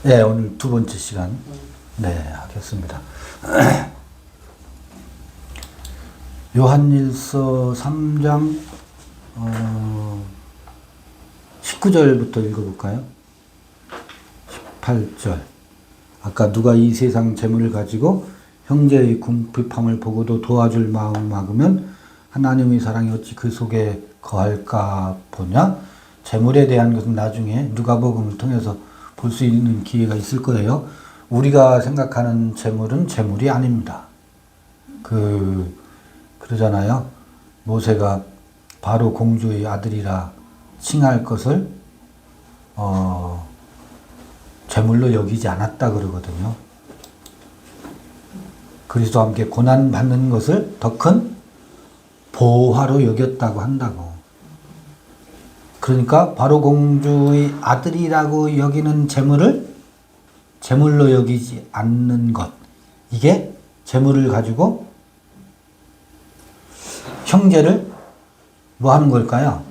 네, 오늘 두 번째 시간. 네, 하겠습니다. 요한일서 3장 19절부터 읽어볼까요? 18절. 아까 누가 이 세상 재물을 가지고 형제의 궁핍함을 보고도 도와줄 마음 막으면 하나님의 사랑이 어찌 그 속에 거할까 보냐? 재물에 대한 것은 나중에 누가복음을 통해서 볼 수 있는 기회가 있을 거예요. 우리가 생각하는 재물은 재물이 아닙니다. 그러잖아요. 모세가 바로 공주의 아들이라 칭할 것을 재물로 여기지 않았다 그러거든요. 그리스도와 함께 고난 받는 것을 더 큰 보화로 여겼다고 한다고. 그러니까 바로 공주의 아들이라고 여기는 재물을 재물로 여기지 않는 것. 이게 재물을 가지고 형제를 뭐 하는 걸까요?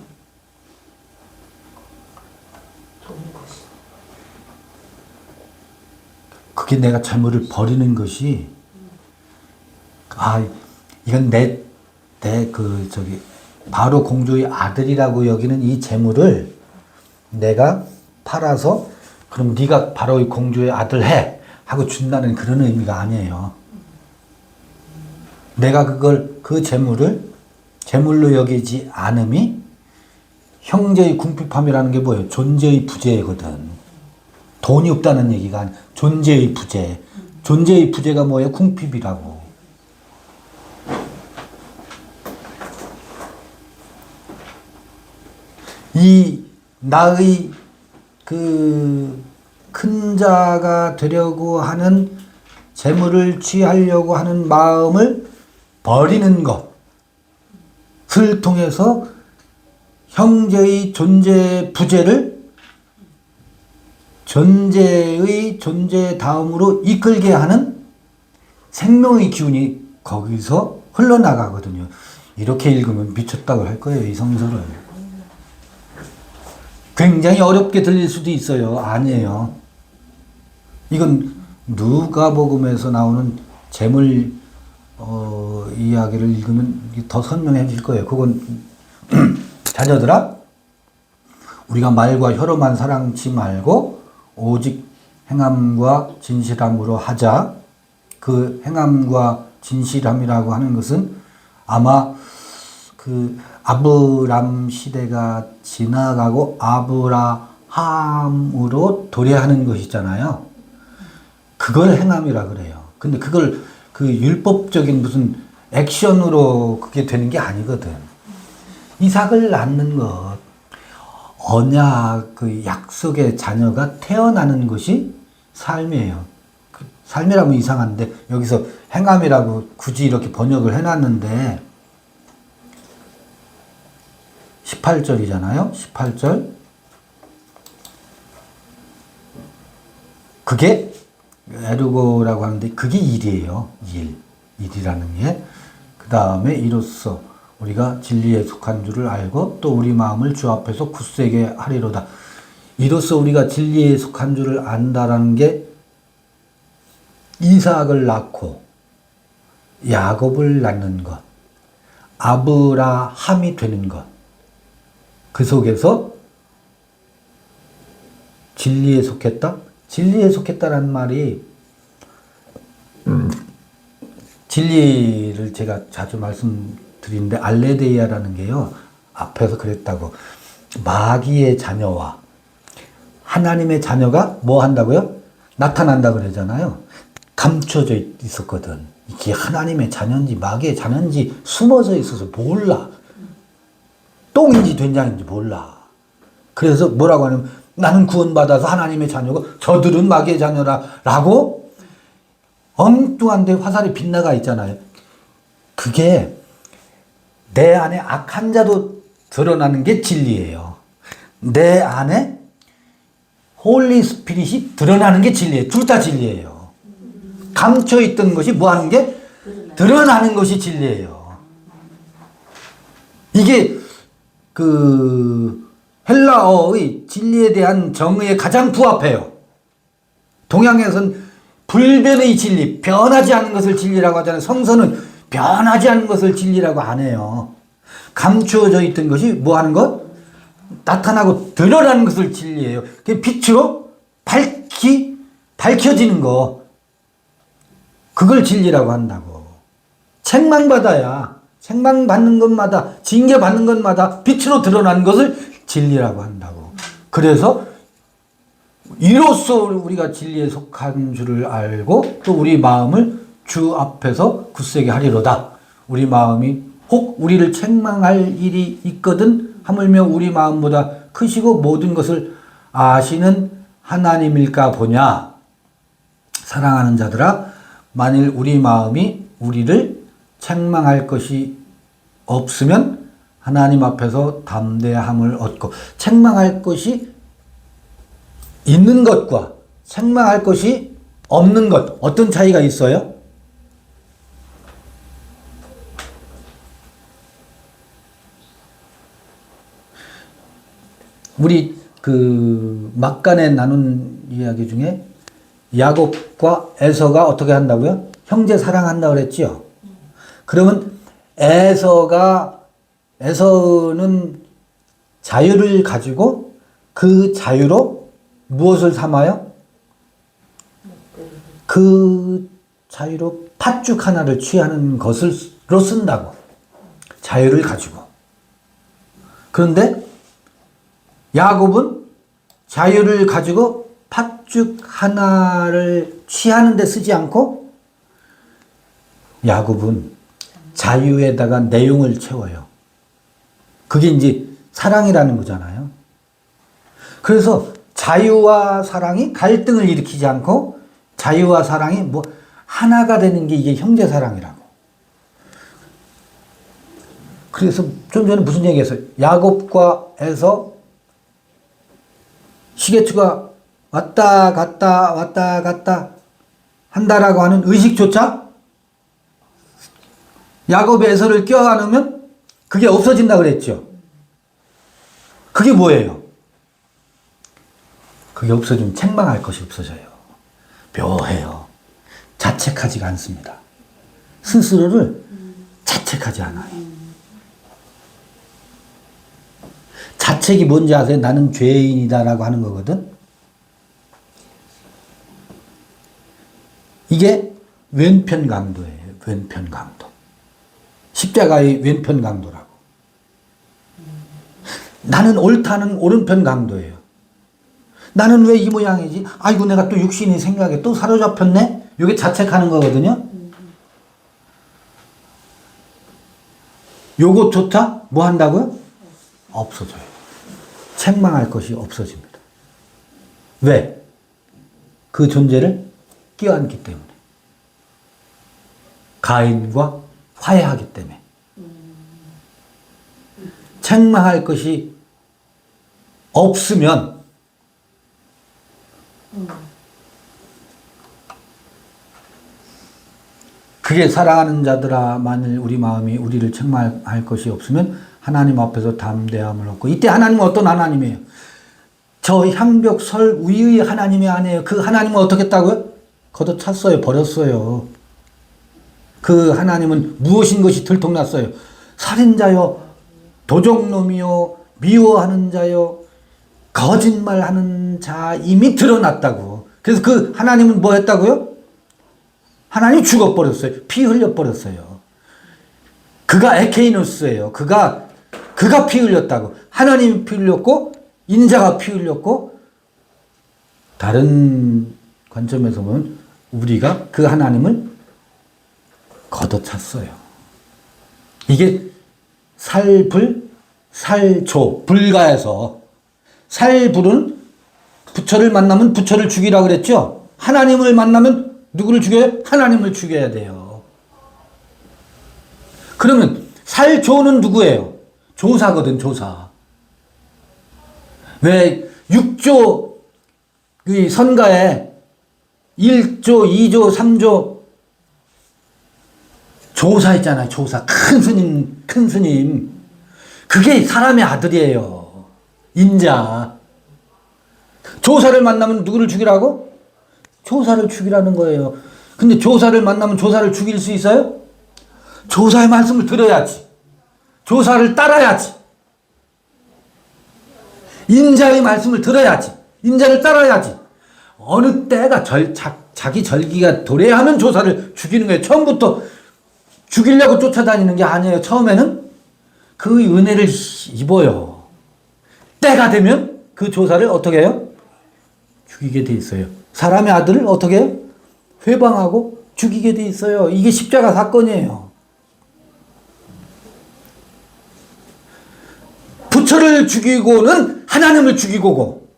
그게 내가 재물을 버리는 것이, 이건 바로 공주의 아들이라고 여기는 이 재물을 내가 팔아서 그럼 네가 바로 이 공주의 아들 해 하고 준다는 그런 의미가 아니에요. 내가 그 재물을 재물로 여기지 않음이 형제의 궁핍함이라는 게 뭐예요? 존재의 부재거든. 돈이 없다는 얘기가 아니라 존재의 부재. 존재의 부재가 뭐예요? 궁핍이라고. 이 나의 큰 자가 되려고 하는 재물을 취하려고 하는 마음을 버리는 것을 통해서 형제의 존재 부재를 존재의 존재 다음으로 이끌게 하는 생명의 기운이 거기서 흘러나가거든요. 이렇게 읽으면 미쳤다고 할 거예요, 이 성서를. 굉장히 어렵게 들릴 수도 있어요. 아니에요. 이건 누가복음에서 나오는 재물 이야기를 읽으면 더 선명해질 거예요. 그건 자녀들아, 우리가 말과 혀로만 사랑치 말고 오직 행함과 진실함으로 하자. 그 행함과 진실함이라고 하는 것은 아마 아브람 시대가 지나가고 아브라함으로 도래하는 것이잖아요. 그걸 행함이라 그래요. 근데 그걸 율법적인 무슨 액션으로 그게 되는 게 아니거든. 이삭을 낳는 것, 언약, 약속의 자녀가 태어나는 것이 삶이에요. 삶이라면 이상한데 여기서 행함이라고 굳이 이렇게 번역을 해놨는데 18절이잖아요. 18절. 그게 에르고라고 하는데 그게 일이에요. 일이라는 게. 그 다음에 이로써 우리가 진리에 속한 줄을 알고 또 우리 마음을 주 앞에서 굳세게 하리로다. 이로써 우리가 진리에 속한 줄을 안다라는 게 이삭을 낳고 야곱을 낳는 것, 아브라함이 되는 것. 그 속에서 진리에 속했다? 진리에 속했다는 말이 진리를 제가 자주 말씀드리는데 알레데이아라는 게요. 앞에서 그랬다고. 마귀의 자녀와 하나님의 자녀가 뭐 한다고요? 나타난다 그러잖아요. 감춰져 있었거든. 이게 하나님의 자녀인지 마귀의 자녀인지 숨어져 있어서 몰라. 똥인지 된장인지 몰라. 그래서 뭐라고 하냐면 나는 구원받아서 하나님의 자녀고 저들은 마귀의 자녀라고 엉뚱한 데 화살이 빗나가 있잖아요. 그게 내 안에 악한 자도 드러나는 게 진리예요. 내 안에 홀리 스피릿이 드러나는 게 진리예요. 둘 다 진리예요. 감춰있던 것이 뭐 하는 게? 드러나는 것이 진리예요. 이게 헬라어의 진리에 대한 정의에 가장 부합해요. 동양에서는 불변의 진리, 변하지 않는 것을 진리라고 하잖아요. 성서는 변하지 않는 것을 진리라고 안 해요. 감추어져 있던 것이 뭐 하는 것? 나타나고 드러나는 것을 진리예요. 그게 빛으로 밝혀지는 거. 그걸 진리라고 한다고. 책망받는 것마다, 징계받는 것마다 빛으로 드러나는 것을 진리라고 한다고. 그래서 이로써 우리가 진리에 속한 줄을 알고 또 우리 마음을 주 앞에서 굳세게 하리로다. 우리 마음이 혹 우리를 책망할 일이 있거든 하물며 우리 마음보다 크시고 모든 것을 아시는 하나님일까 보냐. 사랑하는 자들아, 만일 우리 마음이 우리를 책망할 것이 없으면 하나님 앞에서 담대함을 얻고, 책망할 것이 있는 것과 책망할 것이 없는 것, 어떤 차이가 있어요? 우리 막간에 나눈 이야기 중에 야곱과 에서가 어떻게 한다고요? 형제 사랑한다고 그랬죠? 그러면 에서는 자유를 가지고 그 자유로 무엇을 삼아요? 그 자유로 팥죽 하나를 취하는 것으로 쓴다고. 자유를 가지고. 그런데 야곱은 자유를 가지고 팥죽 하나를 취하는 데 쓰지 않고 야곱은 자유에다가 내용을 채워요. 그게 이제 사랑이라는 거잖아요. 그래서 자유와 사랑이 갈등을 일으키지 않고 자유와 사랑이 뭐 하나가 되는 게 이게 형제 사랑이라고. 그래서 좀 전에 무슨 얘기했어요? 야곱과 에서 시계추가 왔다 갔다 한다라고 하는 의식조차 야곱의 에서를 껴안으면 그게 없어진다 그랬죠. 그게 뭐예요? 그게 없어지면 책망할 것이 없어져요. 묘해요. 자책하지가 않습니다. 스스로를 자책하지 않아요. 자책이 뭔지 아세요? 나는 죄인이다라고 하는 거거든. 이게 왼편 강도예요. 왼편 강도. 십자가의 왼편 강도라고. 나는 옳다는 오른편 강도예요. 나는 왜 이 모양이지? 아이고 내가 또 육신이 생각에 또 사로잡혔네? 이게 자책하는 거거든요. 요것조차 뭐 한다고요? 없어져요. 책망할 것이 없어집니다. 왜? 그 존재를 껴안기 때문에. 가인과 화해하기 때문에. 책망할 것이 없으면 그게 사랑하는 자들아, 만일 우리 마음이 우리를 책망할 것이 없으면 하나님 앞에서 담대함을 얻고. 이때 하나님은 어떤 하나님이에요? 저 향벽 설 위의 하나님이 아니에요. 그 하나님은 어떻게 했다고요? 걷어찼어요. 버렸어요. 그 하나님은 무엇인 것이 들통났어요? 살인자요, 도적놈이요, 미워하는 자요, 거짓말하는 자 이미 드러났다고. 그래서 그 하나님은 뭐 했다고요? 하나님이 죽어버렸어요. 피 흘려버렸어요. 그가 에케이노스예요. 그가 피 흘렸다고. 하나님이 피 흘렸고 인자가 피 흘렸고, 다른 관점에서 보면 우리가 그 하나님을 걷어찼어요. 이게 살불, 살조, 불가에서 살불은 부처를 만나면 부처를 죽이라고 그랬죠? 하나님을 만나면 누구를 죽여요? 하나님을 죽여야 돼요. 그러면 살조는 누구예요? 조사거든, 조사. 왜 6조 선가에 1조, 2조, 3조 조사 있잖아요. 조사. 큰 스님. 그게 사람의 아들이에요. 인자. 조사를 만나면 누구를 죽이라고? 조사를 죽이라는 거예요. 근데 조사를 만나면 조사를 죽일 수 있어요? 조사의 말씀을 들어야지. 조사를 따라야지. 인자의 말씀을 들어야지. 인자를 따라야지. 어느 때가 자기 절기가 도래하면 조사를 죽이는 거예요. 처음부터 죽이려고 쫓아다니는 게 아니에요. 처음에는 그 은혜를 입어요. 때가 되면 그 조사를 어떻게 해요? 죽이게 돼 있어요. 사람의 아들을 어떻게 해요? 회방하고 죽이게 돼 있어요. 이게 십자가 사건이에요. 부처를 죽이고는 하나님을 죽이고고,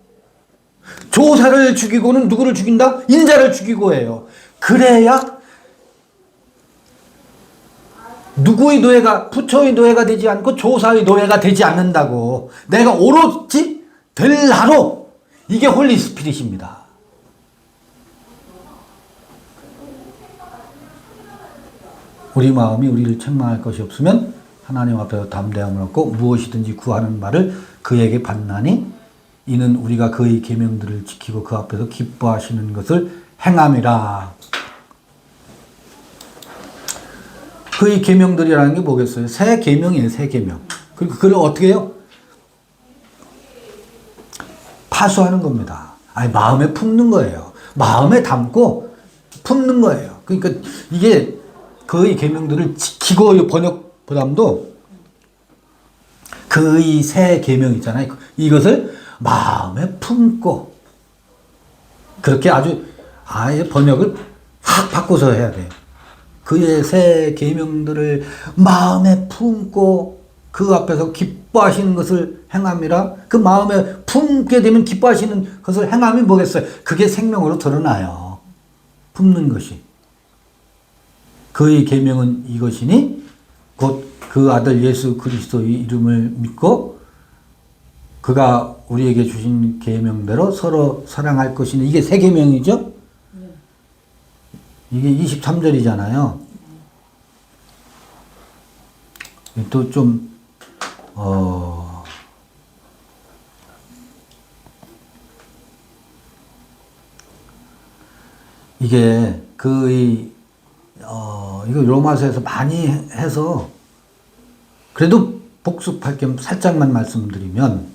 조사를 죽이고는 누구를 죽인다? 인자를 죽이고 해요. 그래야 누구의 노예가, 부처의 노예가 되지 않고 조사의 노예가 되지 않는다고. 내가 오롯이 될 나로. 이게 홀리 스피릿입니다. 우리 마음이 우리를 책망할 것이 없으면 하나님 앞에서 담대함을 얻고 무엇이든지 구하는 말을 그에게 받나니 이는 우리가 그의 계명들을 지키고 그 앞에서 기뻐하시는 것을 행함이라. 그의 계명들이라는 게 뭐겠어요? 새 계명이에요. 새 계명. 그리고 그걸 어떻게 해요? 파수하는 겁니다. 아니, 마음에 품는 거예요. 마음에 담고 품는 거예요. 그러니까 이게 그의 계명들을 지키고 번역보담도 그의 새 계명 있잖아요. 이것을 마음에 품고, 그렇게 아예 번역을 확 바꿔서 해야 돼요. 그의 새 계명들을 마음에 품고 그 앞에서 기뻐하시는 것을 행함이라. 그 마음에 품게 되면 기뻐하시는 것을 행함이 뭐겠어요? 그게 생명으로 드러나요. 품는 것이. 그의 계명은 이것이니 곧 그 아들 예수 그리스도의 이름을 믿고 그가 우리에게 주신 계명대로 서로 사랑할 것이니. 이게 새 계명이죠? 이게 23절이잖아요. 또 좀 이게 이거 로마서에서 많이 해서 그래도 복습할 겸 살짝만 말씀드리면,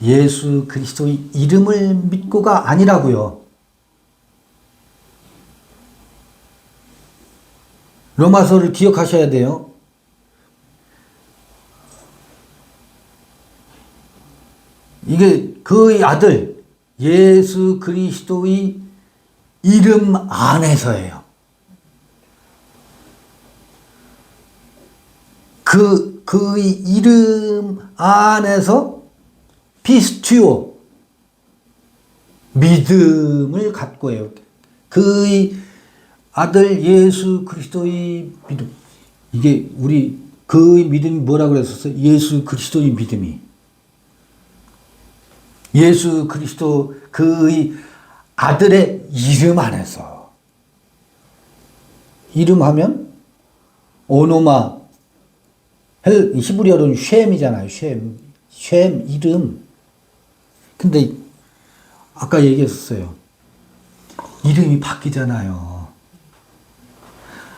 예수 그리스도의 이름을 믿고가 아니라고요. 로마서를 기억하셔야 돼요. 이게 그의 아들 예수 그리스도의 이름 안에서예요. 그의 이름 안에서 피스티오, 믿음을 갖고 해요. 그의 아들 예수 그리스도의 믿음. 이게 그의 믿음이 뭐라고 그랬었어요? 예수 그리스도의 믿음이. 예수 그리스도 그의 아들의 이름 안에서. 이름하면 오노마, 히브리어로는 쉔이잖아요. 쉔 이름. 근데 아까 얘기했었어요. 이름이 바뀌잖아요.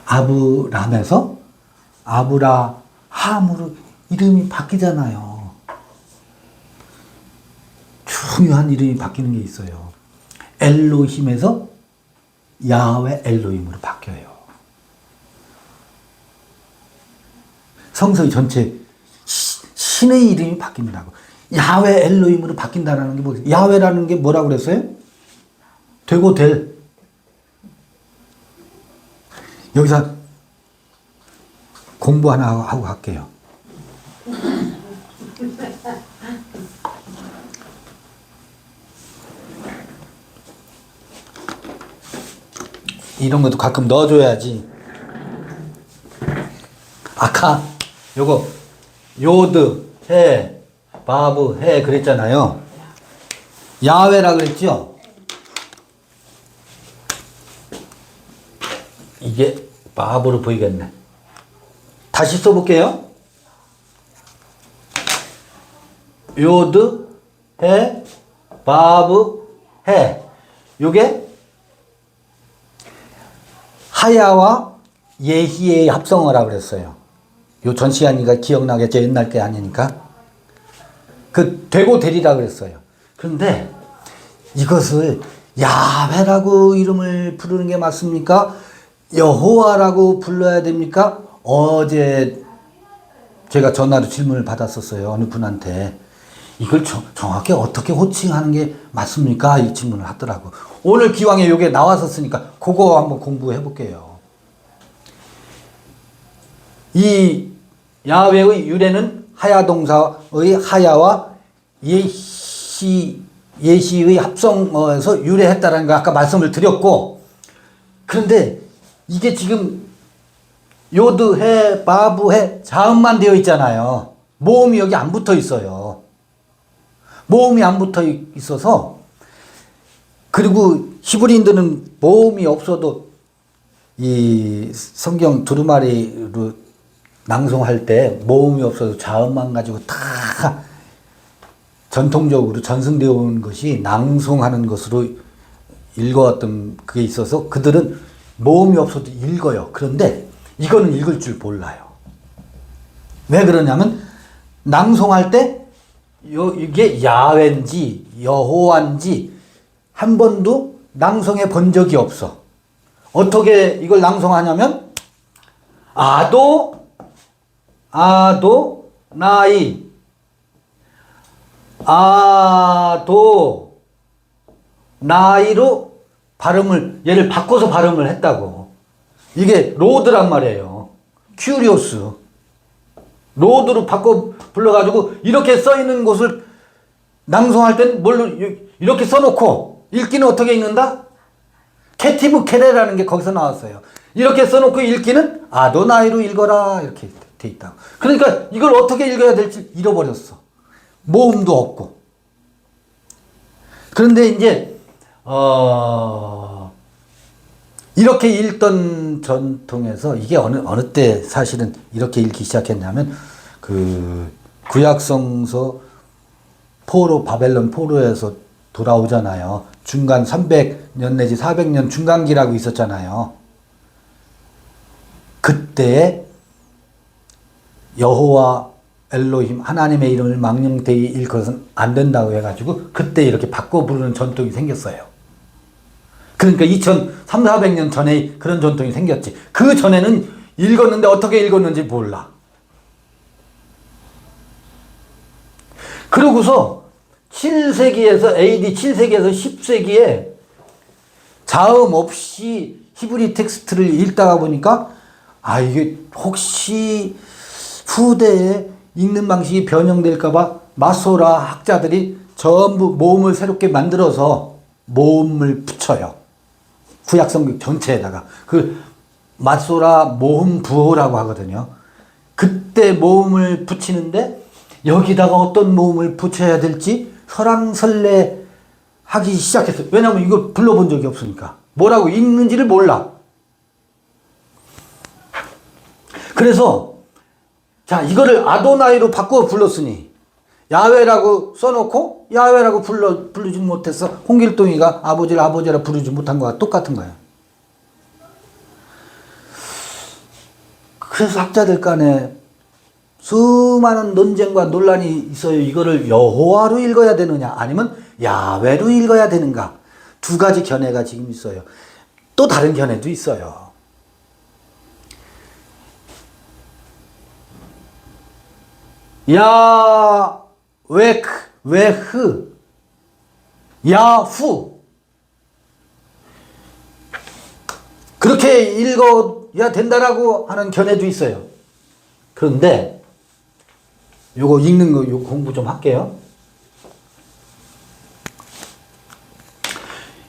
아브람에서 아브라함으로 이름이 바뀌잖아요. 중요한 이름이 바뀌는 게 있어요. 엘로힘에서 야훼 엘로힘으로 바뀌어요. 성서의 전체 신의 이름이 바뀐다고. 야훼 엘로힘으로 바뀐다는 게 뭐예요? 야훼라는 게 뭐라고 그랬어요? 되고 될. 여기서 공부 하나 하고 갈게요. 이런 것도 가끔 넣어줘야지. 아까 요거 요드 해 바브 해 그랬잖아요. 야훼라 그랬죠. 이게 바브로 보이겠네. 다시 써볼게요. 요드 해 바브 해. 요게 하야와 예희의 합성어라고 그랬어요. 요 전시안이가 기억나겠죠? 옛날 게 아니니까. 그 되고 되리라 그랬어요. 그런데 이것을 야훼라고 이름을 부르는 게 맞습니까? 여호와라고 불러야 됩니까? 어제 제가 전화로 질문을 받았었어요. 어느 분한테. 이걸 정확히 어떻게 호칭하는 게 맞습니까? 이 질문을 하더라고. 오늘 기왕에 이게 나왔었으니까 그거 한번 공부해 볼게요. 이 야훼의 유래는 하야 동사의 하야와 예시의 합성어에서 유래했다라는 거 아까 말씀을 드렸고, 그런데 이게 지금 요드해, 바브해, 자음만 되어 있잖아요. 모음이 여기 안 붙어 있어요. 모음이 안 붙어 있어서, 그리고 히브리인들은 모음이 없어도 이 성경 두루마리로 낭송할 때 모음이 없어도 자음만 가지고 다 전통적으로 전승되어 온 것이 낭송하는 것으로 읽어왔던 그게 있어서 그들은 모음이 없어도 읽어요. 그런데 이거는 읽을 줄 몰라요. 왜 그러냐면 낭송할 때 이게 야훼인지 여호와인지 한 번도 낭송해 본 적이 없어. 어떻게 이걸 낭송하냐면 나이 나이로 발음을 얘를 바꿔서 발음을 했다고. 이게 로드란 말이에요. 큐리오스. 로드로 바꿔 불러가지고 이렇게 써 있는 곳을 낭송할 땐 뭘로 이렇게 써놓고 읽기는 어떻게 읽는다? 캐티브 케레라는 게 거기서 나왔어요. 이렇게 써놓고 읽기는 아도나이로 읽어라 이렇게 돼 있다고. 그러니까 이걸 어떻게 읽어야 될지 잃어버렸어. 모음도 없고. 그런데 이제 이렇게 읽던 전통에서 이게 어느 때 사실은 이렇게 읽기 시작했냐면 그 구약성서 포로 바벨론 포로에서 돌아오잖아요. 중간 300년 내지 400년 중간기라고 있었잖아요. 그때 여호와 엘로힘 하나님의 이름을 망령되이 일컬어서는 안 된다고 해가지고 그때 이렇게 바꿔 부르는 전통이 생겼어요. 그러니까 2300~400년 전에 그런 전통이 생겼지. 그 전에는 읽었는데 어떻게 읽었는지 몰라. 그러고서 7세기에서 AD 7세기에서 10세기에 자음 없이 히브리 텍스트를 읽다가 보니까 이게 혹시 후대에 읽는 방식이 변형될까봐 마소라 학자들이 전부 모음을 새롭게 만들어서 모음을 붙여요. 구약성경 전체에다가. 그 마소라 모음 부호라고 하거든요. 그때 모음을 붙이는데 여기다가 어떤 모음을 붙여야 될지 설왕설래 하기 시작했어요. 왜냐하면 이걸 불러본 적이 없으니까. 뭐라고 읽는지를 몰라. 그래서 자, 이거를 아도나이로 바꾸어 불렀으니 야훼라고 써놓고 야훼라고 부르지 못해서 홍길동이가 아버지를 아버지라 부르지 못한 거와 똑같은 거야. 그래서 학자들 간에 수많은 논쟁과 논란이 있어요. 이거를 여호와로 읽어야 되느냐 아니면 야훼로 읽어야 되는가. 두 가지 견해가 지금 있어요. 또 다른 견해도 있어요. 야웨흐, 야후. 그렇게 읽어야 된다라고 하는 견해도 있어요. 그런데 요거 읽는 거 요 공부 좀 할게요.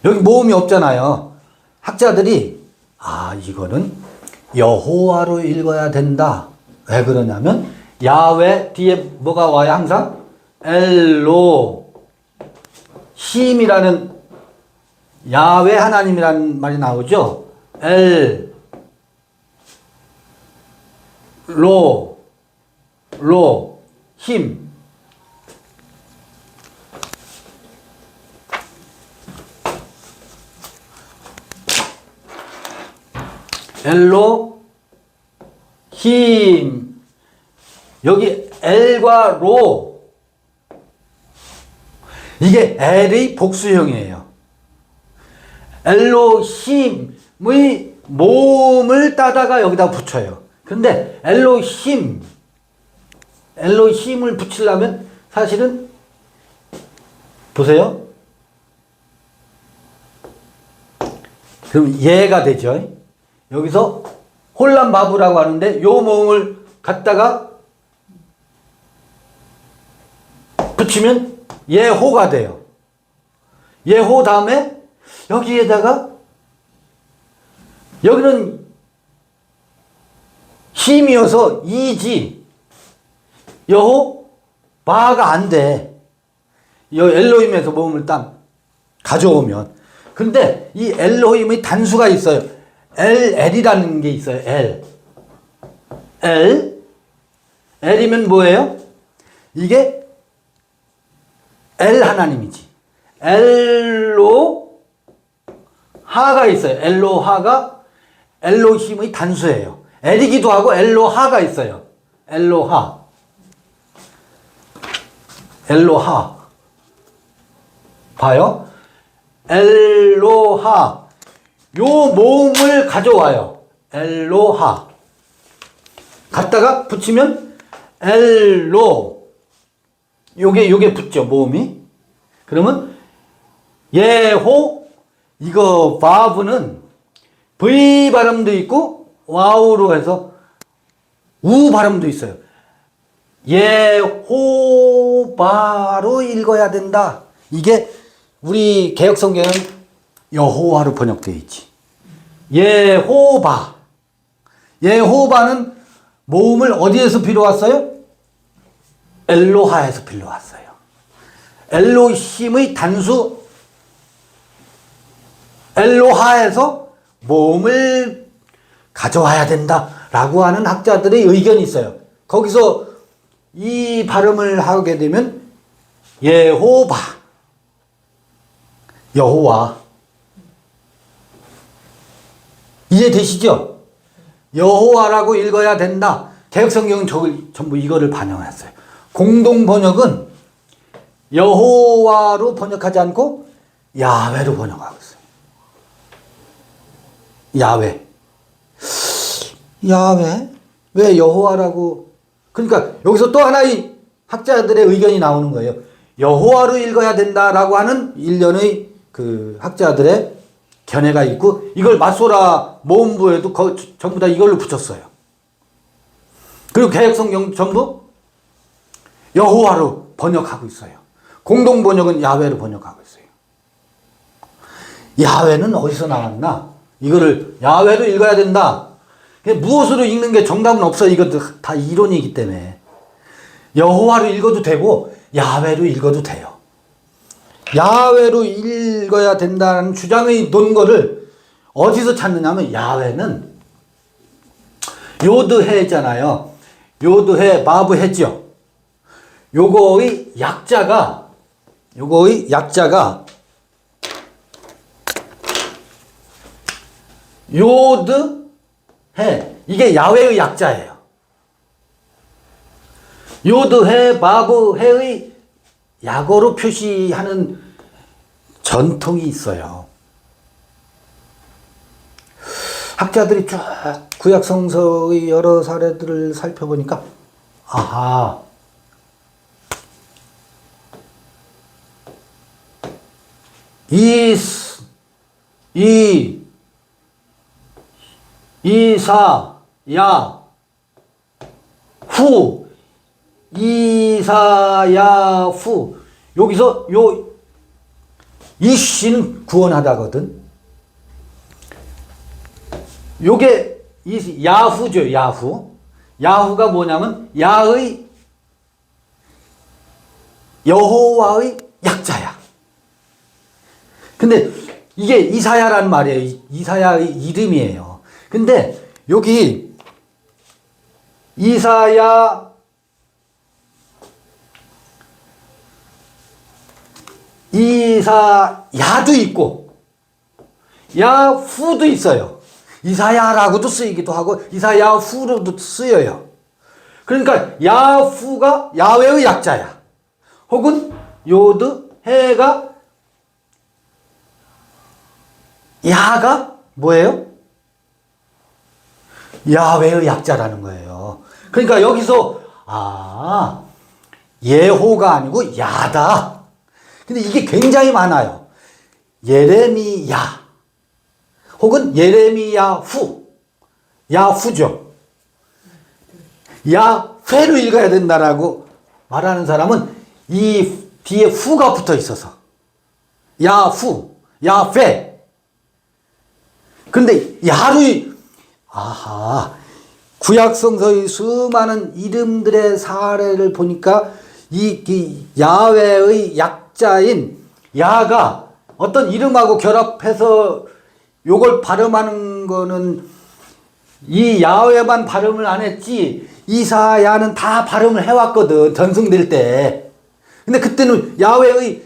여기 모음이 없잖아요. 학자들이 이거는 여호와로 읽어야 된다. 왜 그러냐면 야훼 뒤에 뭐가 와요? 항상 엘로 힘이라는 야훼 하나님이라는 말이 나오죠. 로 힘. 엘로 힘. 여기 엘과 로. 이게 엘의 복수형이에요. 엘로 힘의 모음을 따다가 여기다 붙여요. 근데 엘로 힘을 붙이려면 사실은 보세요. 그럼 얘가 되죠. 여기서 혼란바부라고 하는데 요 모음을 갖다가 붙이면 예호가 돼요. 예호 다음에 여기에다가 여기는 힘이어서 이지 여호 바가 안 돼. 이 엘로힘에서 모음을 딱 가져오면. 근데 이 엘로힘의 단수가 있어요. 엘이라는 게 있어요. 엘이면 뭐예요? 이게 엘 하나님이지. 엘로 하가 있어요. 엘로하가 엘로힘의 단수예요. 엘이기도 하고 엘로하가 있어요. 엘로하. 봐요. 엘로하. 요 모음을 가져와요. 엘로하. 갖다가 붙이면 엘로. 요게 붙죠, 모음이. 그러면 예호. 이거 바브는 V 발음도 있고 와우로 해서 우 발음도 있어요. 예호바로 읽어야 된다. 이게 우리 개역성경은 여호와로 번역되어 있지. 예호바. 예호바는 모음을 어디에서 빌어왔어요? 엘로하에서 빌어왔어요. 엘로힘의 단수 엘로하에서 모음을 가져와야 된다라고 하는 학자들의 의견이 있어요. 거기서 이 발음을 하게 되면 예호바, 여호와. 이해되시죠? 여호와라고 읽어야 된다. 개역성경은 전부 이거를 반영했어요. 공동번역은 여호와로 번역하지 않고 야훼로 번역하고 있어요. 야훼. 왜 여호와라고? 그러니까 여기서 또 하나의 학자들의 의견이 나오는 거예요. 여호와로 읽어야 된다라고 하는 일련의 그 학자들의 견해가 있고, 이걸 마소라 모음부에도 전부 다 이걸로 붙였어요. 그리고 개역성경 전부 여호와로 번역하고 있어요. 공동 번역은 야훼로 번역하고 있어요. 야훼는 어디서 나왔나? 이거를 야훼로 읽어야 된다. 무엇으로 읽는 게 정답은 없어요. 이것도 다 이론이기 때문에. 여호와로 읽어도 되고 야훼로 읽어도 돼요. 야훼로 읽어야 된다는 주장의 논거를 어디서 찾느냐면, 야훼는 요드해잖아요. 요드해, 바브해죠. 요거의 약자가 요드해. 이게 야훼의 약자예요. 요드해, 바브해의 약어로 표시하는 전통이 있어요. 학자들이 쭉 구약 성서의 여러 사례들을 살펴보니까, 아하, 이사야후. 여기서 이씨는 구원하다거든. 요게 야후죠, 야후. 야후가 뭐냐면 여호와의 약자야. 근데 이게 이사야라는 말이에요. 이사야의 이름이에요. 근데 여기 이사야도 있고 야후도 있어요. 이사야라고도 쓰이기도 하고 이사야후로도 쓰여요. 그러니까 야후가 야훼의 약자야. 혹은 요드 해가 야가 뭐예요? 야훼의 약자라는 거예요. 그러니까 여기서 예호가 아니고 야다. 근데 이게 굉장히 많아요. 예레미야 혹은 예레미야후, 야후죠. 야훼로 읽어야 된다라고 말하는 사람은 이 뒤에 후가 붙어 있어서 야후, 야훼. 근데 야로 구약성서의 수많은 이름들의 사례를 보니까 이 야훼의 약자인 야가 어떤 이름하고 결합해서 요걸 발음하는 거는 이 야훼만 발음을 안 했지 이사야는 다 발음을 해왔거든, 전승될 때. 근데 그때는 야훼의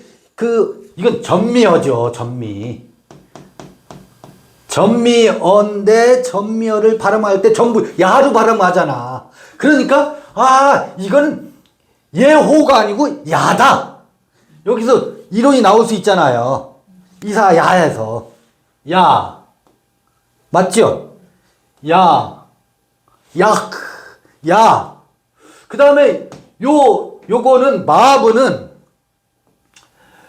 이건 전미어죠, 전미. 전미어인데 전미어를 발음할 때 전부 야로 발음하잖아. 그러니까 이건 예호가 아니고 야다. 여기서 이론이 나올 수 있잖아요. 이사야에서 야 맞죠? 야 그 다음에 요거는 마브는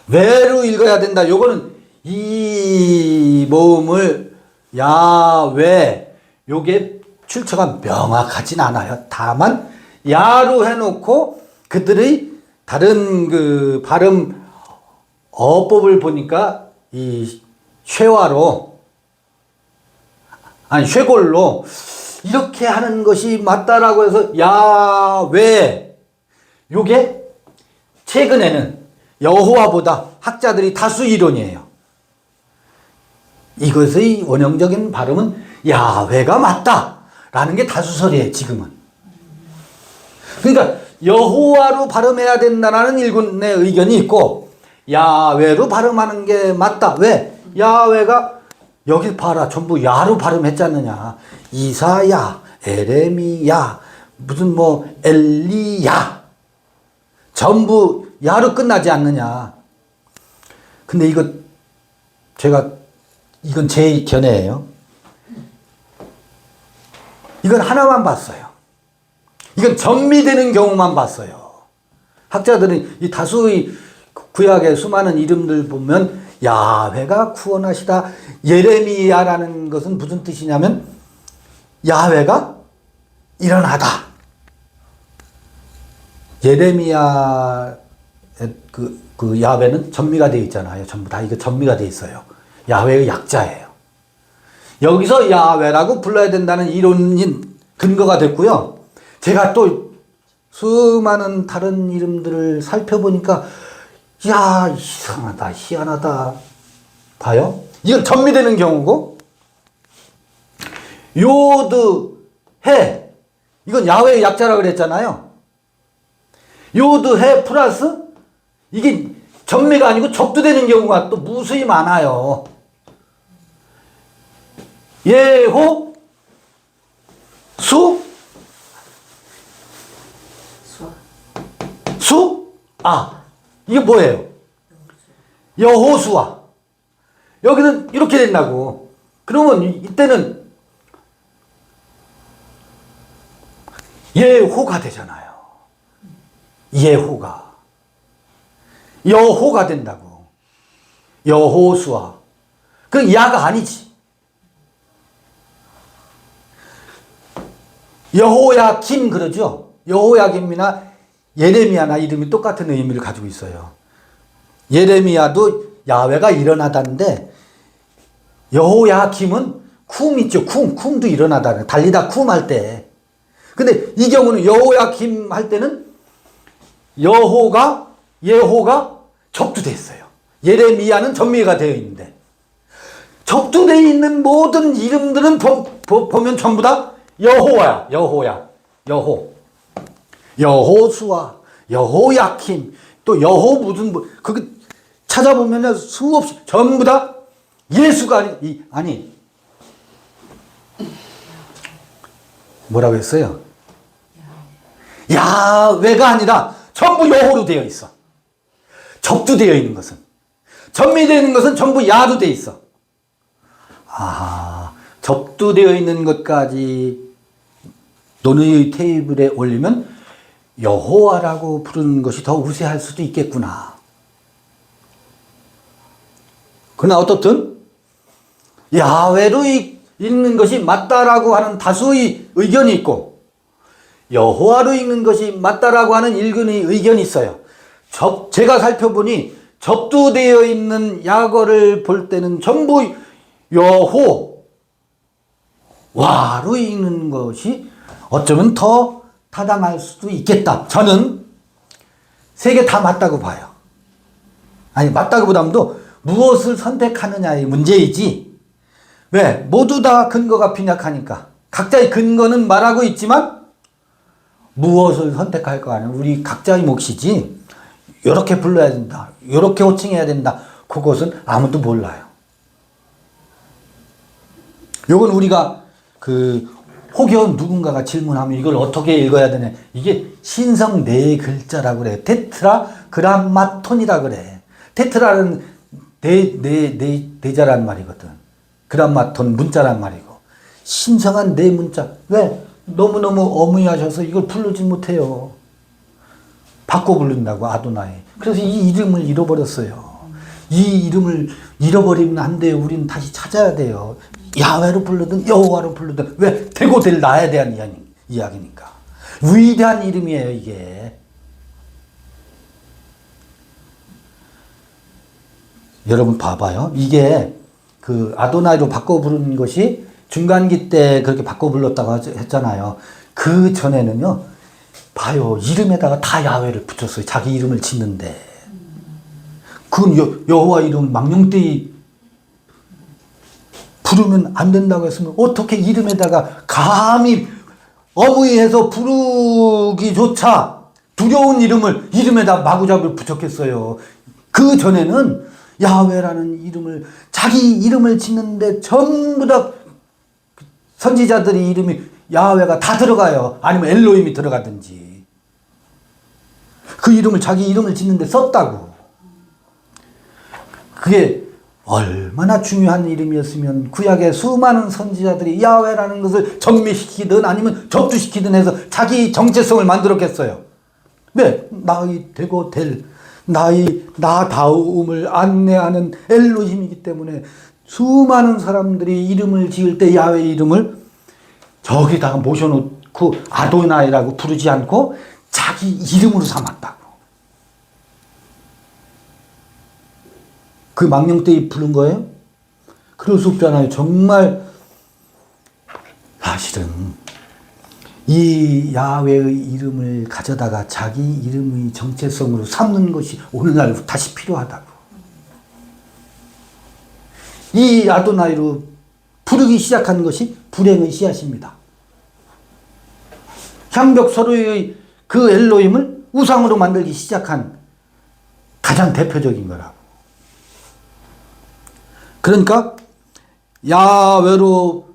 왜로 읽어야 된다. 요거는 이 모음을 야훼, 요게 출처가 명확하진 않아요. 다만 야로 해놓고 그들의 다른 그 발음 어법을 보니까 이 쉐와로 쉐골로 이렇게 하는 것이 맞다라고 해서 야훼, 요게 최근에는 여호와보다 학자들이 다수 이론이에요. 이것의 원형적인 발음은 야훼가 맞다라는 게 다수설이에요, 지금은. 그러니까 여호와로 발음해야 된다는 일군의 의견이 있고 야훼로 발음하는 게 맞다. 왜? 야훼가 여기 봐라, 전부 야로 발음했지 않느냐. 이사야, 에레미야, 무슨 엘리야, 전부 야로 끝나지 않느냐. 근데 이건 제 견해예요. 이건 하나만 봤어요. 이건 전미되는 경우만 봤어요. 학자들은 이 다수의 구약의 수많은 이름들 보면 야훼가 구원하시다. 예레미야라는 것은 무슨 뜻이냐면 야훼가 일어나다. 예레미야 그 야훼는 전미가 되어 있잖아요. 전부 다 이거 전미가 되어 있어요. 야훼의 약자예요. 여기서 야훼라고 불러야 된다는 이론이 근거가 됐고요. 제가 또 수많은 다른 이름들을 살펴보니까 이상하다, 희한하다. 봐요. 이건 전미되는 경우고 요드 해, 이건 야훼의 약자라고 그랬잖아요. 요드 해 플러스 이게 전미가 아니고 접두되는 경우가 또 무수히 많아요. 예호 수 이게 뭐예요? 여호수아. 여기는 이렇게 된다고. 그러면 이때는 예호가 되잖아요. 예호가. 여호가 된다고. 여호수아. 그 야가 아니지. 여호야김 그러죠. 여호야김이나 예레미야나 이름이 똑같은 의미를 가지고 있어요. 예레미야도 야훼가 일어나다는데 여호야김은 쿰 있죠. 쿰도 일어나다. 달리다 쿰 할 때. 근데 이 경우는 여호야김 할 때는 예호가 접두되어 있어요. 예레미야는 전미가 되어 있는데 접두되어 있는 모든 이름들은 보면 전부 다 여호야. 여호수아, 여호야킴, 또 여호 무슨 그게 찾아보면 수없이 전부 다 예수가 아니 뭐라고 했어요? 야훼가 아니라 전부 여호로 되어 있어. 접두되어 있는 것은, 전미되어 있는 것은 전부 야로 되어 있어. 접두되어 있는 것까지 논의 테이블에 올리면 여호와라고 부르는 것이 더 우세할 수도 있겠구나. 그러나 어떻든 야훼로 읽는 것이 맞다라고 하는 다수의 의견이 있고, 여호와로 읽는 것이 맞다라고 하는 일견의 의견이 있어요. 제가 살펴보니 접두되어 있는 약어를 볼 때는 전부 여호와로 읽는 것이 어쩌면 더 타당할 수도 있겠다. 저는 세 개 다 맞다고 봐요. 아니, 맞다고 보다도 무엇을 선택하느냐의 문제이지. 왜? 모두 다 근거가 빈약하니까. 각자의 근거는 말하고 있지만 무엇을 선택할까 하는 우리 각자의 몫이지, 이렇게 불러야 된다, 이렇게 호칭해야 된다, 그것은 아무도 몰라요. 요건 우리가 혹여 누군가가 질문하면 이걸 어떻게 읽어야 되냐, 이게 신성 네 글자라고 그래. 테트라그람마톤이라 그래. 테트라는 네자란 말이거든. 그람마톤 문자란 말이고, 신성한 네 문자. 왜? 너무너무 어무하셔서 이걸 부르지 못해요. 바꿔 부른다고, 아도나이. 그래서 이 이름을 잃어버렸어요. 이 이름을 잃어버리면 안 돼요. 우리는 다시 찾아야 돼요. 야훼로 부르든 여호와로 부르든. 왜? 되고 될 나에 대한 이야기니까. 위대한 이름이에요, 이게. 여러분 봐봐요. 이게 아도나이로 바꿔 부르는 것이 중간기 때 그렇게 바꿔 불렀다고 했잖아요. 그 전에는요, 봐요. 이름에다가 다 야훼를 붙였어요. 자기 이름을 짓는데. 그건 여호와 이름 망령되이 부르면 안 된다고 했으면 어떻게 이름에다가 감히 어무이해서 부르기조차 두려운 이름에다 마구잡이를 붙였겠어요. 그 전에는 야훼라는 이름을, 자기 이름을 짓는데 전부 다 선지자들이 이름이 야훼가 다 들어가요. 아니면 엘로힘이 들어가든지. 그 이름을, 자기 이름을 짓는데 썼다고. 그게 얼마나 중요한 이름이었으면 구약의 수많은 선지자들이 야훼라는 것을 정미시키든 아니면 접두시키든 해서 자기 정체성을 만들었겠어요. 왜? 나의 되고 될, 나다움을 안내하는 엘로힘이기 때문에 수많은 사람들이 이름을 지을 때 야훼 이름을 저기다가 모셔놓고 아도나이라고 부르지 않고 자기 이름으로 삼았다고. 그 망령되이 부른 거예요? 그럴 수 없잖아요. 정말 사실은 이 야훼의 이름을 가져다가 자기 이름의 정체성으로 삼는 것이 오늘날 다시 필요하다고. 이 아도나이로 부르기 시작한 것이 불행의 씨앗입니다. 향벽 서로의 그 엘로힘을 우상으로 만들기 시작한 가장 대표적인 거라고. 그러니까 야훼로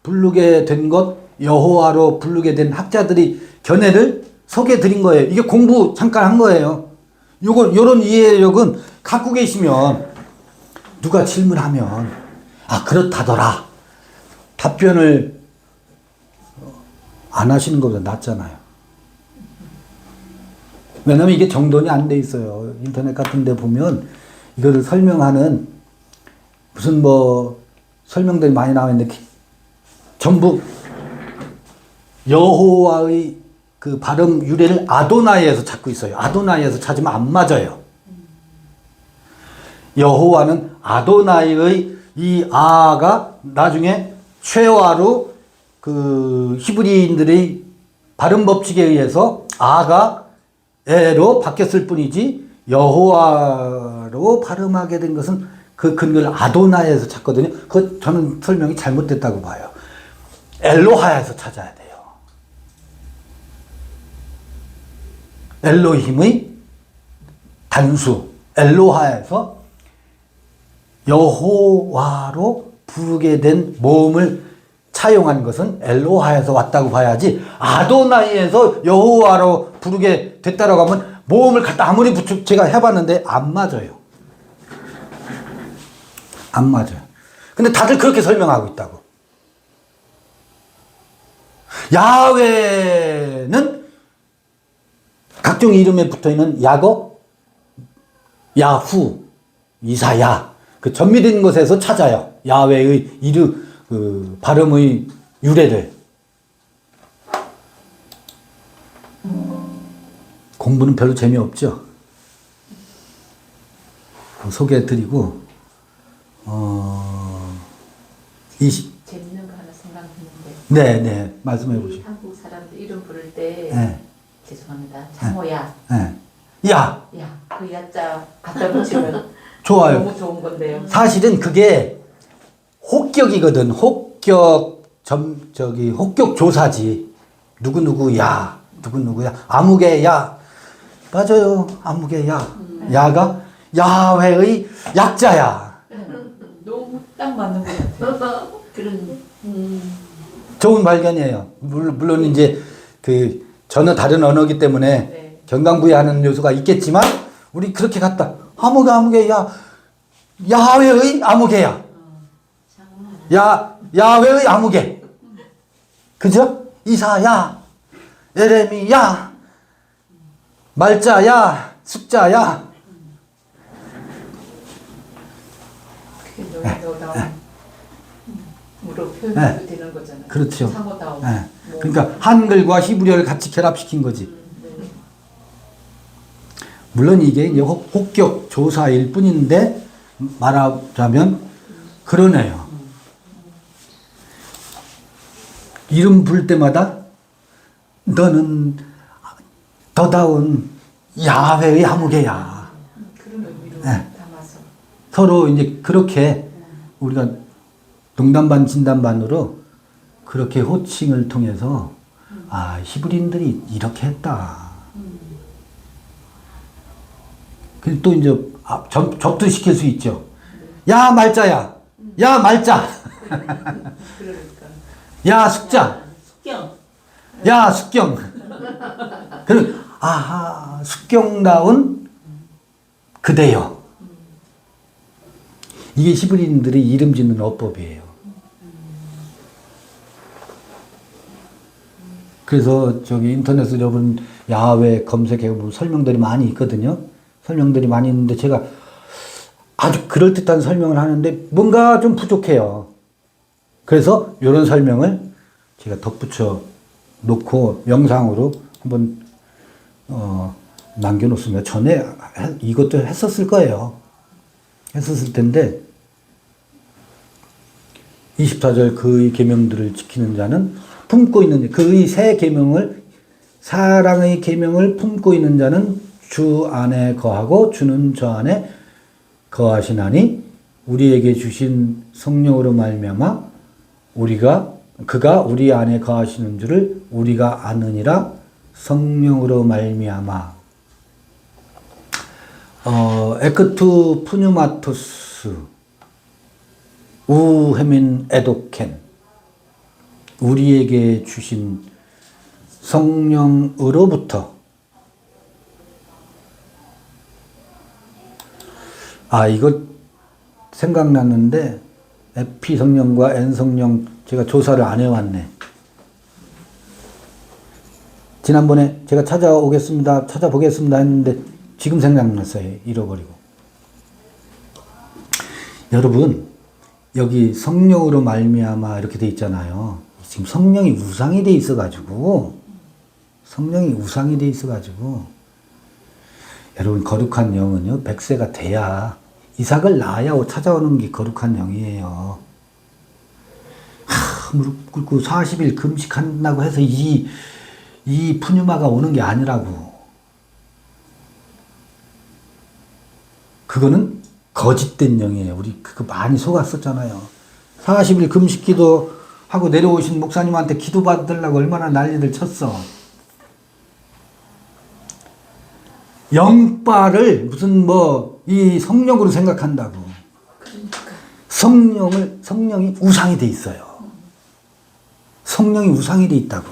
부르게 된 것, 여호와로 부르게 된 학자들이 견해를 소개해 드린 거예요. 이게 공부 잠깐 한 거예요. 요런 이해력은 갖고 계시면 누가 질문하면 그렇다더라, 답변을 안 하시는 것보다 낫잖아요. 왜냐면 이게 정돈이 안 돼 있어요. 인터넷 같은 데 보면 이거를 설명하는 무슨 설명들이 많이 나와 있는데 전부 여호와의 그 발음 유래를 아도나이에서 찾고 있어요. 아도나이에서 찾으면 안 맞아요. 여호와는 아도나이의 이 아가 나중에 쉐와로 그 히브리인들의 발음 법칙에 의해서 아가 에로 바뀌었을 뿐이지 여호와로 발음하게 된 것은 그 근거를 아도나이에서 찾거든요. 그거 저는 설명이 잘못됐다고 봐요. 엘로하에서 찾아야 돼요. 엘로힘의 단수 엘로하에서 여호와로 부르게 된 모음을 차용한 것은 엘로하에서 왔다고 봐야지 아도나이에서 여호와로 부르게 됐다라고 하면 모음을 갖다 아무리 제가 해봤는데 안 맞아요. 안 맞아요. 근데 다들 그렇게 설명하고 있다고. 야훼는 각종 이름에 붙어있는 야거, 야후, 이사야 그 전미된 것에서 찾아요. 야훼의 이름 그 발음의 유래를. 공부는 별로 재미없죠. 소개해드리고 재밌는 거 하나 생각했는데. 네, 말씀해 보시죠. 한국 사람들 이름 부를 때 네. 죄송합니다. 장호야. 네. 야, 그 야자 갖다 붙이면 좋아요. 너무 좋은 건데요. 사실은 그게 혹격이거든. 혹격 혹격 조사지. 누구누구야, 누구누구야, 아무개야. 맞아요, 아무개야. 야가 야훼의 약자야. 너무 딱 맞는 것 같아요. 그런 좋은 발견이에요. 물론 이제 그 전혀 다른 언어기 때문에 네. 경강부여하는 요소가 있겠지만 우리 그렇게 갔다. 아무개야, 야훼의 아무개야. 야훼의 아무개. 그죠? 이사야, 예레미야, 말자야, 숙자야. 그게 너무 무로 표현해도 되는 거잖아요. 그렇죠. 상호다움. 네. 그러니까 한글과 히브리어를 같이 결합시킨 거지. 네. 물론 이게 이제 혹격 조사일 뿐인데 말하자면 그러네요. 이름 부를 때마다 너는 더다운 야훼의 아무개야. 그런 의미로 네. 담아서. 서로 이제 그렇게 우리가 농담반 진담반으로 그렇게 호칭을 통해서 아, 히브리인들이 이렇게 했다. 그리고 또 이제 접두시킬 수 있죠. 야 말자야, 야 말자, 그러니까. 야 숙자, 숙경. 야 숙경. 그럼 아하 숙경다운 그대여. 이게 히브리인들이 이름 짓는 어법이에요. 그래서 저기 인터넷에 여러분 야훼 검색해보면 설명들이 많이 있거든요. 설명들이 많이 있는데 제가 아주 그럴듯한 설명을 하는데 뭔가 좀 부족해요. 그래서 이런 설명을 제가 덧붙여 놓고 영상으로 한번 남겨놓습니다. 전에 이것도 했었을 거예요. 했었을 텐데 24절 그의 계명들을 지키는 자는 품고 있는 그의 새 계명을 사랑의 계명을 품고 있는 자는 주 안에 거하고 주는 저 안에 거하시나니 우리에게 주신 성령으로 말미암아 그가 우리 안에 거하시는 줄을 우리가 아느니라. 성령으로 말미암아. 에크투 푸뉴마토스 우헤민 에도켄 우리에게 주신 성령으로부터. 이거 생각났는데 에피 성령과 N 성령 제가 조사를 안 해왔네. 지난번에 제가 찾아보겠습니다 했는데 지금 생각났어요. 잃어버리고. 여러분 여기 성령으로 말미암아 이렇게 돼 있잖아요. 지금 성령이 우상이 돼 있어가지고 여러분 거룩한 영은요 100세가 돼야 이삭을 낳아야 찾아오는 게 거룩한 영이에요. 무릎 꿇고 40일 금식한다고 해서 이 푸뉴마가 오는 게 아니라고. 그거는 거짓된 영이에요. 우리 그거 많이 속았었잖아요. 40일 금식 기도하고 내려오신 목사님한테 기도 받으려고 얼마나 난리를 쳤어. 영빨을 무슨 이 성령으로 생각한다고. 그러니까. 성령이 우상이 돼 있어요. 성령이 우상이 돼 있다고.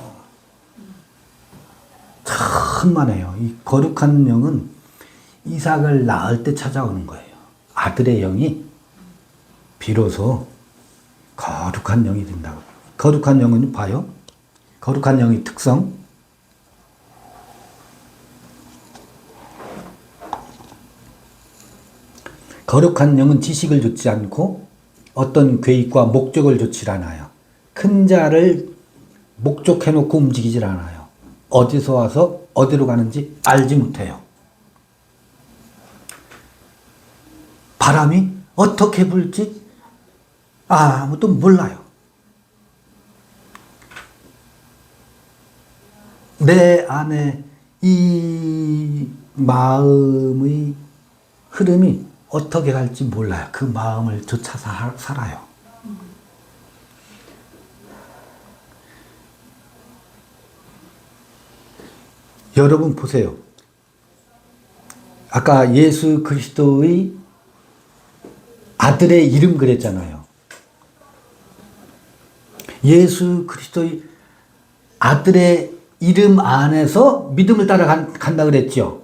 천만에요. 이 거룩한 영은 이삭을 낳을 때 찾아오는 거예요. 아들의 영이 비로소 거룩한 영이 된다고. 거룩한 영은 봐요. 거룩한 영의 특성. 거룩한 영은 지식을 좇지 않고 어떤 계획과 목적을 좇지 않아요. 큰 자를 목적해놓고 움직이질 않아요. 어디서 와서 어디로 가는지 알지 못해요. 바람이 어떻게 불지 아무도 몰라요. 내 안에 이 마음의 흐름이 어떻게 갈지 몰라요. 그 마음을 쫓아서 살아요. 여러분 보세요. 아까 예수 그리스도의 아들의 이름 그랬잖아요. 예수 그리스도의 아들의 이름 안에서 믿음을 따라 간다 그랬죠.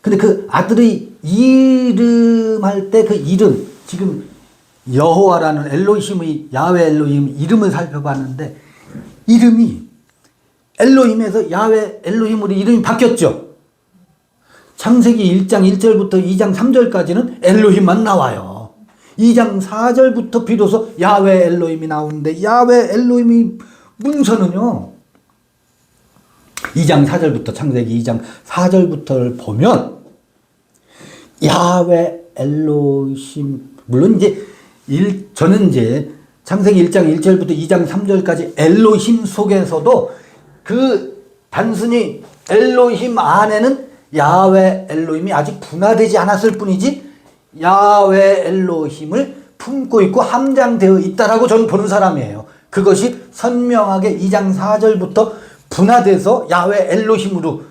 근데 그 아들의 이름 할 때 그 이름, 지금 여호와라는 엘로힘의 야훼 엘로힘 이름을 살펴봤는데 이름이 엘로힘에서 야훼 엘로힘으로 이름이 바뀌었죠. 창세기 1장 1절부터 2장 3절까지는 엘로힘만 나와요. 2장 4절부터 비로소 야훼 엘로힘이 나오는데 야훼 엘로힘의 문서는요. 2장 4절부터 창세기 2장 4절부터를 보면 야훼 엘로힘 물론 이제 저는 이제 창세기 1장 1절부터 2장 3절까지 엘로힘 속에서도 그 단순히 엘로힘 안에는 야훼 엘로힘이 아직 분화되지 않았을 뿐이지 야훼 엘로힘을 품고 있고 함장되어 있다라고 저는 보는 사람이에요. 그것이 선명하게 2장 4절부터 분화돼서 야훼 엘로힘으로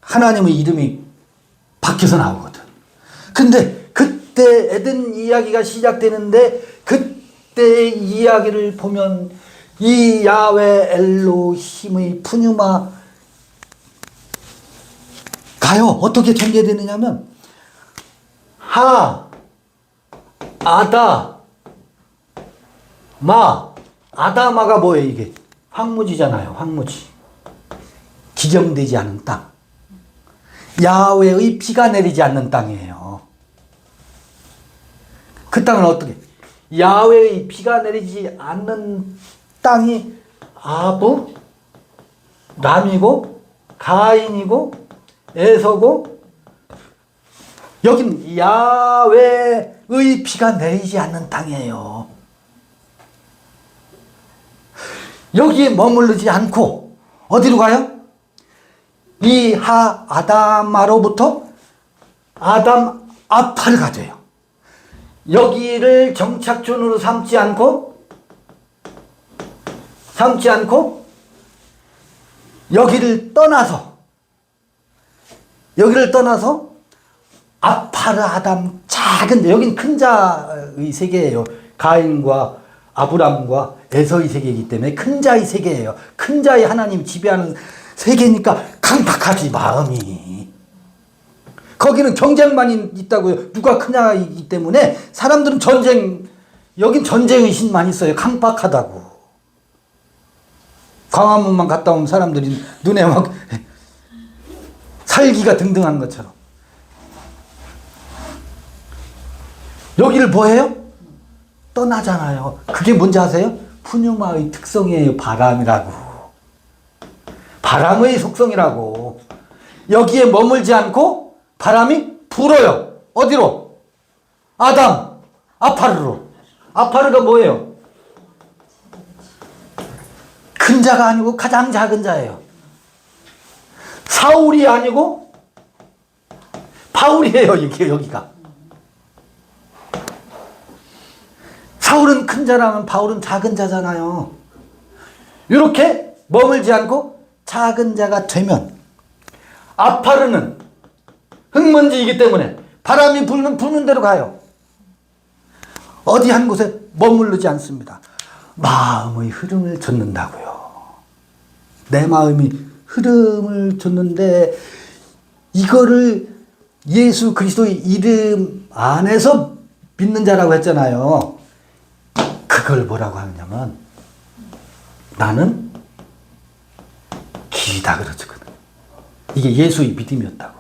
하나님의 이름이 바뀌어서 나오거든. 근데 그때 에덴 이야기가 시작되는데 그때 이야기를 보면 이 야훼 엘로힘의 푸뉴마 가요. 어떻게 전개되느냐면 하, 아다, 마. 아다마가 뭐예요 이게? 황무지잖아요. 황무지. 지정되지 않은 땅. 야훼의 비가 내리지 않는 땅이에요. 그 땅은 어떻게? 야훼의 비가 내리지 않는 땅이 아부, 람이고 가인이고 에서고 여긴 야훼의 비가 내리지 않는 땅이에요. 여기에 머무르지 않고 어디로 가요? 이 하 아담아로부터 아담 아파를 가져요. 여기를 정착존으로 삼지 않고 여기를 떠나서 아파르 아담 작은 여긴 큰 자의 세계예요. 가인과 아브람과 에서의 세계이기 때문에 큰 자의 세계예요. 큰 자의 하나님 지배하는 세계니까 강팍하지 마음이. 거기는 경쟁만 있다고요. 누가 크냐이기 때문에 사람들은 여긴 전쟁의식만 있어요. 강팍하다고. 광화문만 갔다 온 사람들이 눈에 막 살기가 등등한 것처럼. 여기를 뭐해요? 떠나잖아요. 그게 뭔지 아세요? 푸뉴마의 특성이에요. 바람이라고. 바람의 속성이라고. 여기에 머물지 않고 바람이 불어요. 어디로? 아담, 아파르로. 아파르가 뭐예요? 큰 자가 아니고 가장 작은 자예요. 사울이 아니고 바울이에요. 여기가. 사울은 큰 자라면 바울은 작은 자잖아요. 이렇게 머물지 않고 작은 자가 되면 아파르는 흙먼지이기 때문에 바람이 부는 대로 가요. 어디 한 곳에 머무르지 않습니다. 마음의 흐름을 좇는다고요. 내 마음이 흐름을 줬는데 이거를 예수 그리스도의 이름 안에서 믿는 자라고 했잖아요. 그걸 뭐라고 하느냐면 나는 길이다 그러거든. 이게 예수의 믿음이었다고.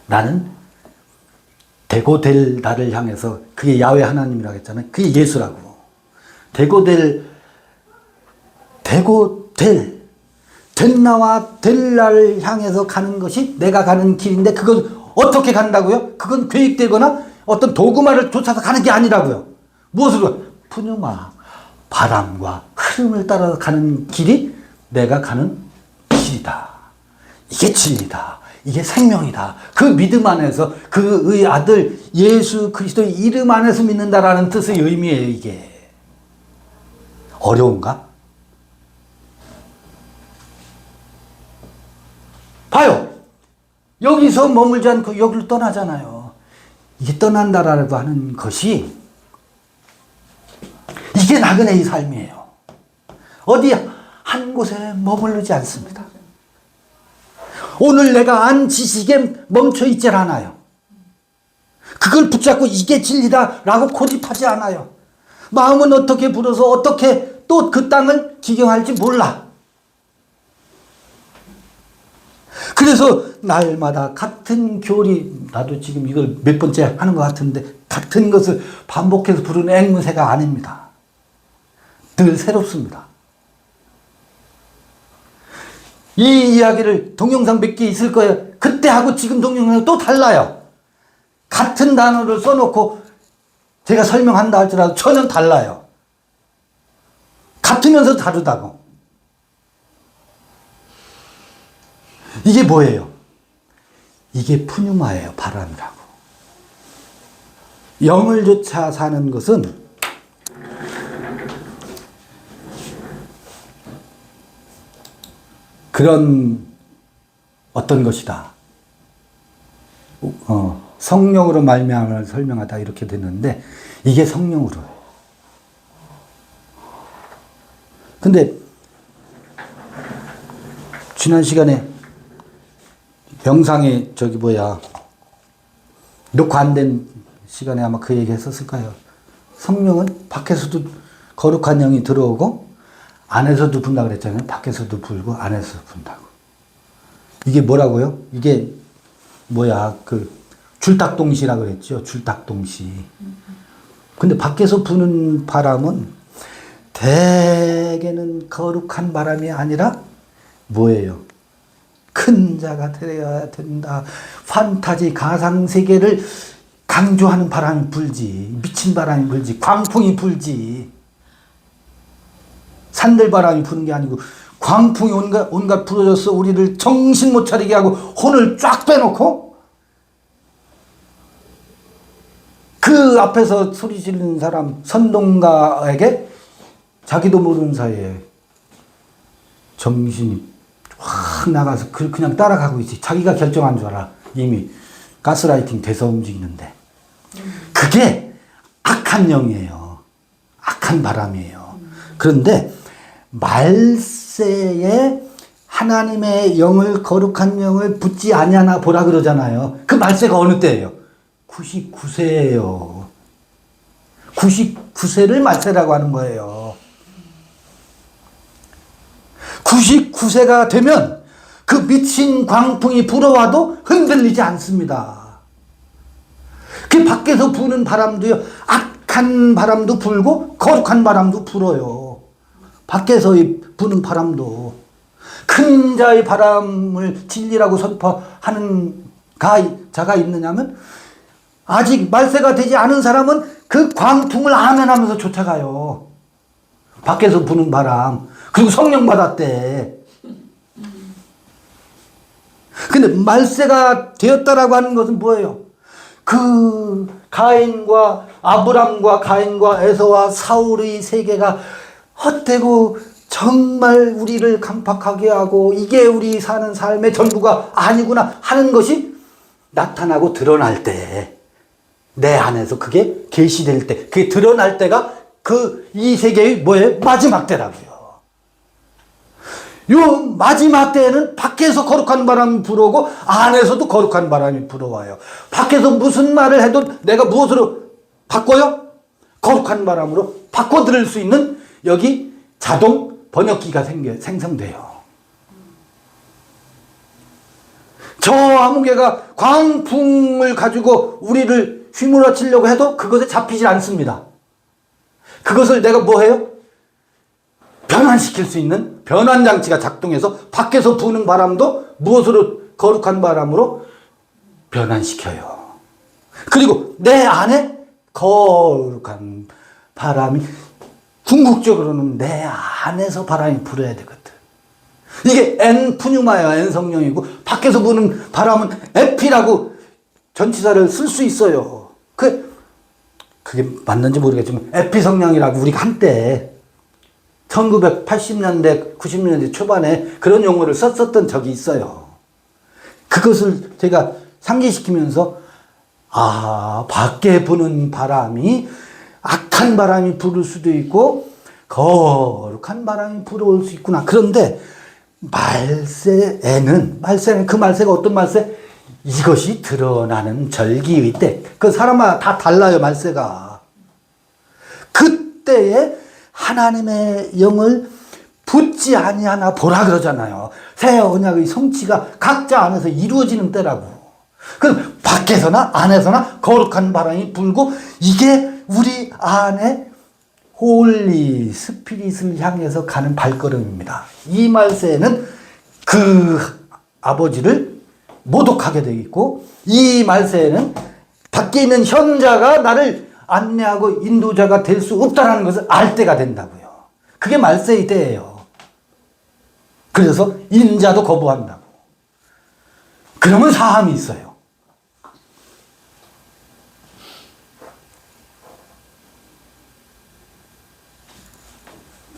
나는 되고 될 나를 향해서 그게 야훼 하나님이라고 했잖아요. 그게 예수라고. 되고 될 된 나와 될 나를 향해서 가는 것이 내가 가는 길인데 그건 어떻게 간다고요? 그건 계획되거나 어떤 도구마를 쫓아서 가는 게 아니라고요. 무엇으로? 푸뉴마, 바람과 흐름을 따라 가는 길이 내가 가는 길이다. 이게 진리다. 이게 생명이다. 그 믿음 안에서 그의 아들 예수 그리스도의 이름 안에서 믿는다라는 뜻의 의미예요. 이게 어려운가? 봐요. 여기서 머물지 않고 여기를 떠나잖아요. 이게 떠난다라고 하는 것이 이게 나그네의 삶이에요. 어디 한 곳에 머무르지 않습니다. 오늘 내가 안 지식에 멈춰 있질 않아요. 그걸 붙잡고 이게 진리다라고 고집하지 않아요. 마음은 어떻게 불어서 어떻게 또 그 땅을 기경할지 몰라. 그래서 날마다 같은 교리, 나도 지금 이걸 몇 번째 하는 것 같은데 같은 것을 반복해서 부르는 앵무새가 아닙니다. 늘 새롭습니다. 이 이야기를 동영상 몇 개 있을 거예요. 그때하고 지금 동영상이 또 달라요. 같은 단어를 써놓고 제가 설명한다 할지라도 전혀 달라요. 같으면서 다르다고. 이게 뭐예요? 이게 푸뉴마예요. 바람이라고. 영을 쫓아 사는 것은 그런 어떤 것이다. 성령으로 말미암아 설명하다 이렇게 됐는데 이게 성령으로예요. 근데 지난 시간에 영상에 녹화 안 된 시간에 아마 그 얘기 했었을 거예요. 성령은 밖에서도 거룩한 영이 들어오고 안에서도 분다고 그랬잖아요. 밖에서도 불고 안에서도 분다고. 이게 뭐라고요? 이게 줄닭동시라고 그랬죠. 줄닭동시. 근데 밖에서 부는 바람은 대개는 거룩한 바람이 아니라 뭐예요? 큰 자가 되어야 된다. 판타지 가상세계를 강조하는 바람이 불지. 미친 바람이 불지. 광풍이 불지. 산들바람이 부는 게 아니고 광풍이 온갖 불어져서 우리를 정신 못 차리게 하고 혼을 쫙 빼놓고 그 앞에서 소리 지르는 사람 선동가에게 자기도 모르는 사이에 정신이 확 나가서 그냥 따라가고 있지. 자기가 결정한 줄 알아. 이미 가스라이팅 돼서 움직이는데 그게 악한 영이에요. 악한 바람이에요. 그런데 말세에 하나님의 영을 거룩한 영을 붙지 아니하나 보라 그러잖아요. 그 말세가 어느 때예요? 99세예요. 99세를 말세라고 하는 거예요. 99세가 되면 그 미친 광풍이 불어와도 흔들리지 않습니다. 그 밖에서 부는 바람도요, 악한 바람도 불고 거룩한 바람도 불어요. 밖에서 부는 바람도. 큰 자의 바람을 진리라고 선포하는 자가 있느냐면 아직 말세가 되지 않은 사람은 그 광풍을 아멘하면서 쫓아가요. 밖에서 부는 바람. 그리고 성령 받았대. 근데 말세가 되었다라고 하는 것은 뭐예요? 그 가인과 아브람과 가인과 에서와 사울의 세계가 헛되고 정말 우리를 강팍하게 하고 이게 우리 사는 삶의 전부가 아니구나 하는 것이 나타나고 드러날 때, 내 안에서 그게 계시될 때, 그게 드러날 때가 이 세계의 뭐예요? 마지막 때라고요. 요 마지막 때에는 밖에서 거룩한 바람이 불어오고 안에서도 거룩한 바람이 불어와요. 밖에서 무슨 말을 해도 내가 무엇으로 바꿔요? 거룩한 바람으로 바꿔들일 수 있는 여기 자동 번역기가 생성돼요. 저 아무개가 광풍을 가지고 우리를 휘몰아치려고 해도 그것에 잡히질 않습니다. 그것을 내가 뭐 해요? 변환시킬 수 있는 변환장치가 작동해서 밖에서 부는 바람도 무엇으로 거룩한 바람으로 변환시켜요. 그리고 내 안에 거룩한 바람이 궁극적으로는 내 안에서 바람이 불어야 되거든. 이게 엔 푸뉴마예요. 엔 성령이고 밖에서 부는 바람은 에피라고 전치사를 쓸 수 있어요. 그게 맞는지 모르겠지만 에피 성령이라고 우리가 한때 1980년대 90년대 초반에 그런 용어를 썼었던 적이 있어요. 그것을 제가 상기시키면서 밖에 부는 바람이 악한 바람이 불을 수도 있고 거룩한 바람이 불어올 수 있구나. 그런데 말세에는 그 말세가 어떤 말세? 이것이 드러나는 절기의 때. 그 사람마다 다 달라요, 말세가. 그때에 하나님의 영을 붙지 아니하나 보라 그러잖아요. 새 언약의 성취가 각자 안에서 이루어지는 때라고. 그럼 밖에서나 안에서나 거룩한 바람이 불고 이게 우리 안에 홀리 스피릿을 향해서 가는 발걸음입니다. 이 말세에는 그 아버지를 모독하게 되어 있고 이 말세에는 밖에 있는 현자가 나를 안내하고 인도자가 될 수 없다는 것을 알 때가 된다고요. 그게 말세의 때예요. 그래서 인자도 거부한다고. 그러면 사함이 있어요.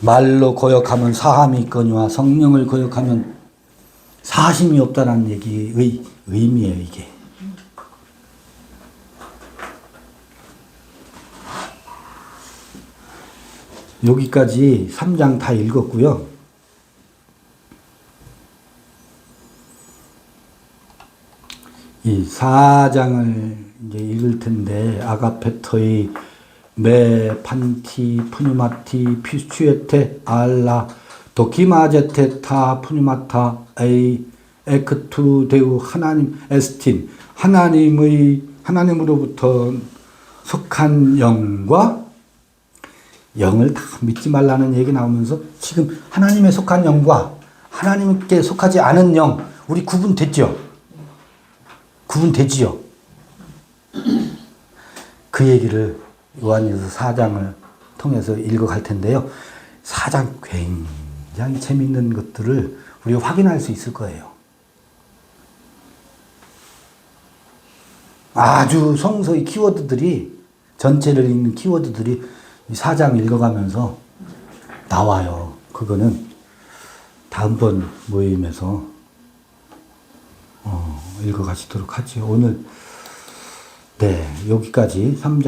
말로 거역하면 사함이 있거니와 성령을 거역하면 사심이 없다는 얘기의 의미예요, 이게. 여기까지 3장 다 읽었고요. 이 4장을 이제 읽을 텐데 아가페토의 메 판티 푸니마티 피슈에테 알라 도키마제테 타 푸니마타 에이 에크투 데우 하나님 에스틴 하나님으로부터 속한 영과 영을 다 믿지 말라는 얘기 나오면서 지금 하나님에 속한 영과 하나님께 속하지 않은 영 우리 구분됐죠? 구분되지요? 그 얘기를 요한일서 4장을 통해서 읽어갈 텐데요. 4장 굉장히 재밌는 것들을 우리가 확인할 수 있을 거예요. 아주 성서의 키워드들이 전체를 읽는 키워드들이 4장 읽어가면서 나와요. 그거는 다음번 모임에서 읽어가시도록 하죠. 오늘 여기까지 3장